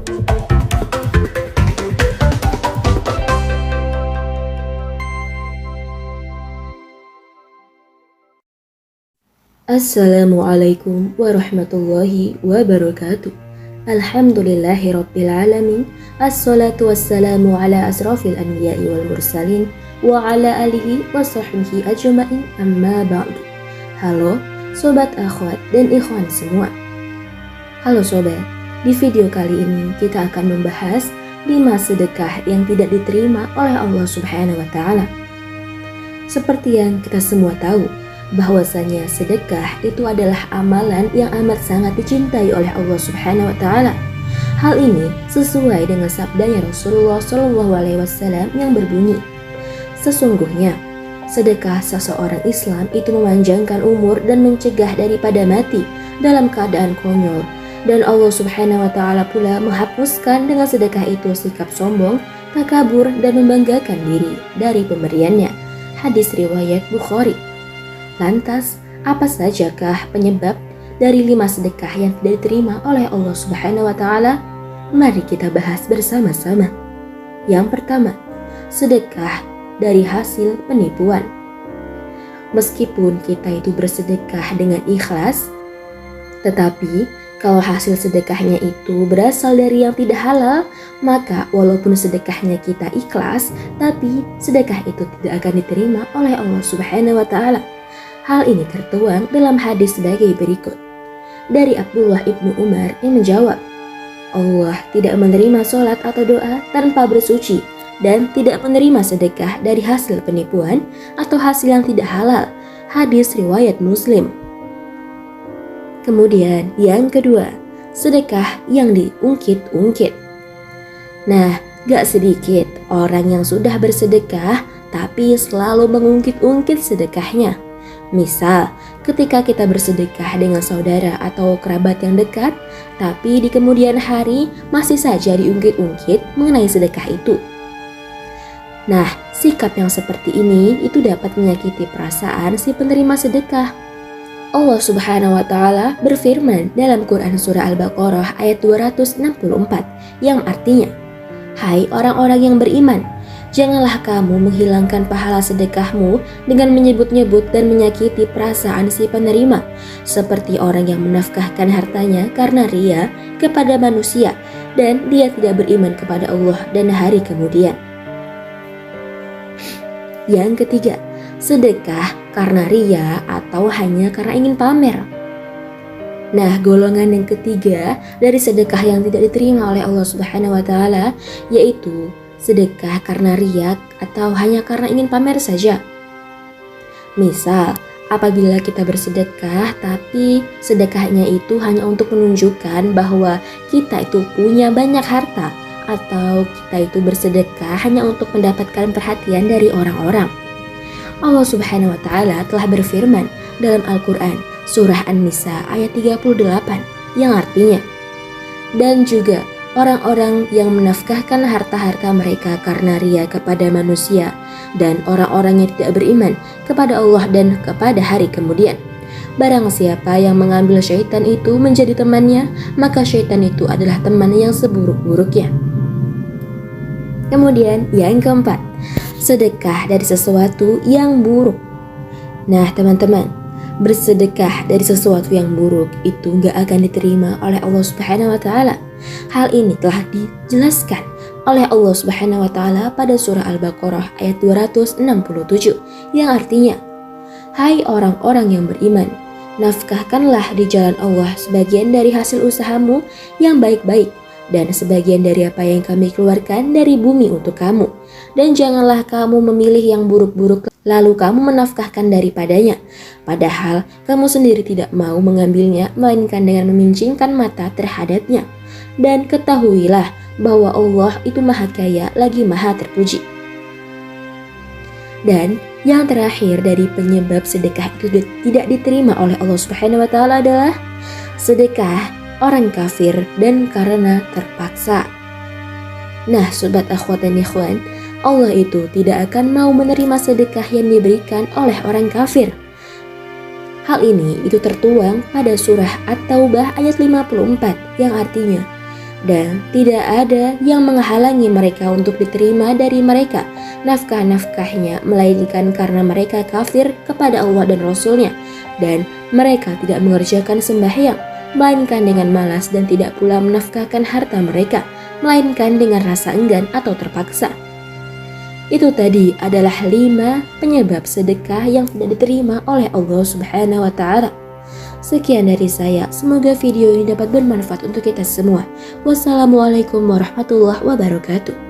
Assalamualaikum warahmatullahi wabarakatuh. Alhamdulillahirrabbilalamin. Assalatu wassalamu ala asrafil anbiya'i wal mursalin wa ala alihi wa sahbihi ajma'in, amma ba'du. Halo sobat akhwat dan ikhwan semua. Halo sobat, di video kali ini kita akan membahas 5 sedekah yang tidak diterima oleh Allah Subhanahu wa Ta'ala. Seperti yang kita semua tahu, bahwasanya sedekah itu adalah amalan yang amat sangat dicintai oleh Allah Subhanahu wa Ta'ala. Hal ini sesuai dengan sabdanya Rasulullah SAW yang berbunyi, sesungguhnya sedekah seseorang Islam itu memanjangkan umur dan mencegah daripada mati dalam keadaan konyol, dan Allah Subhanahu wa Ta'ala pula menghapuskan dengan sedekah itu sikap sombong, takabur, dan membanggakan diri dari pemberiannya. Hadis riwayat Bukhari. Lantas, apa sajakah penyebab dari 5 sedekah yang tidak diterima oleh Allah Subhanahu wa Ta'ala? Mari kita bahas bersama-sama. Yang pertama, sedekah dari hasil penipuan. Meskipun kita itu bersedekah dengan ikhlas, tetapi kalau hasil sedekahnya itu berasal dari yang tidak halal, maka walaupun sedekahnya kita ikhlas, tapi sedekah itu tidak akan diterima oleh Allah Subhanahu wa Ta'ala. Hal ini tertuang dalam hadis sebagai berikut. Dari Abdullah ibnu Umar yang menjawab, Allah tidak menerima sholat atau doa tanpa bersuci, dan tidak menerima sedekah dari hasil penipuan atau hasil yang tidak halal. Hadis riwayat Muslim. Kemudian yang kedua, sedekah yang diungkit-ungkit. Nah, gak sedikit orang yang sudah bersedekah tapi selalu mengungkit-ungkit sedekahnya. Misal, ketika kita bersedekah dengan saudara atau kerabat yang dekat, tapi di kemudian hari masih saja diungkit-ungkit mengenai sedekah itu. Nah, sikap yang seperti ini itu dapat menyakiti perasaan si penerima sedekah. Allah Subhanahu wa Ta'ala berfirman dalam Quran Surah Al-Baqarah ayat 264 yang artinya, hai orang-orang yang beriman, janganlah kamu menghilangkan pahala sedekahmu dengan menyebut-nyebut dan menyakiti perasaan si penerima, seperti orang yang menafkahkan hartanya karena ria kepada manusia dan dia tidak beriman kepada Allah dan hari kemudian. Yang ketiga, sedekah karena ria atau hanya karena ingin pamer. Nah, golongan yang ketiga dari sedekah yang tidak diterima oleh Allah Subhanahu wa Ta'ala yaitu sedekah karena riya atau hanya karena ingin pamer saja. Misal, apabila kita bersedekah tapi sedekahnya itu hanya untuk menunjukkan bahwa kita itu punya banyak harta, atau kita itu bersedekah hanya untuk mendapatkan perhatian dari orang-orang. Allah Subhanahu wa Ta'ala telah berfirman dalam Al-Quran Surah An-Nisa ayat 38 yang artinya, dan juga orang-orang yang menafkahkan harta-harta mereka karena ria kepada manusia, dan orang-orang yang tidak beriman kepada Allah dan kepada hari kemudian. Barang siapa yang mengambil syaitan itu menjadi temannya, maka syaitan itu adalah teman yang seburuk-buruknya. Kemudian yang keempat, sedekah dari sesuatu yang buruk. Nah teman-teman, bersedekah dari sesuatu yang buruk itu gak akan diterima oleh Allah Subhanahu wa Ta'ala. Hal ini telah dijelaskan oleh Allah Subhanahu wa Ta'ala pada surah Al-Baqarah ayat 267 yang artinya, hai orang-orang yang beriman, nafkahkanlah di jalan Allah sebagian dari hasil usahamu yang baik-baik dan sebagian dari apa yang kami keluarkan dari bumi untuk kamu, dan janganlah kamu memilih yang buruk-buruk lalu kamu menafkahkan daripadanya, padahal kamu sendiri tidak mau mengambilnya melainkan dengan memincingkan mata terhadapnya. Dan ketahuilah bahwa Allah itu maha kaya lagi maha terpuji. Dan yang terakhir dari penyebab sedekah itu tidak diterima oleh Allah Subhanahu wa Ta'ala adalah sedekah orang kafir dan karena terpaksa. Nah sobat akhwat dan ikhwan, Allah itu tidak akan mau menerima sedekah yang diberikan oleh orang kafir. Hal ini itu tertuang pada surah At-Taubah ayat 54 yang artinya, dan tidak ada yang menghalangi mereka untuk diterima dari mereka nafkah-nafkahnya, melainkan karena mereka kafir kepada Allah dan Rasul-Nya, dan mereka tidak mengerjakan sembahyang, melainkan dengan malas, dan tidak pula menafkahkan harta mereka, melainkan dengan rasa enggan atau terpaksa. Itu tadi adalah 5 penyebab sedekah yang tidak diterima oleh Allah Subhanahu wa Ta'ala. Sekian dari saya, semoga video ini dapat bermanfaat untuk kita semua. Wassalamualaikum warahmatullahi wabarakatuh.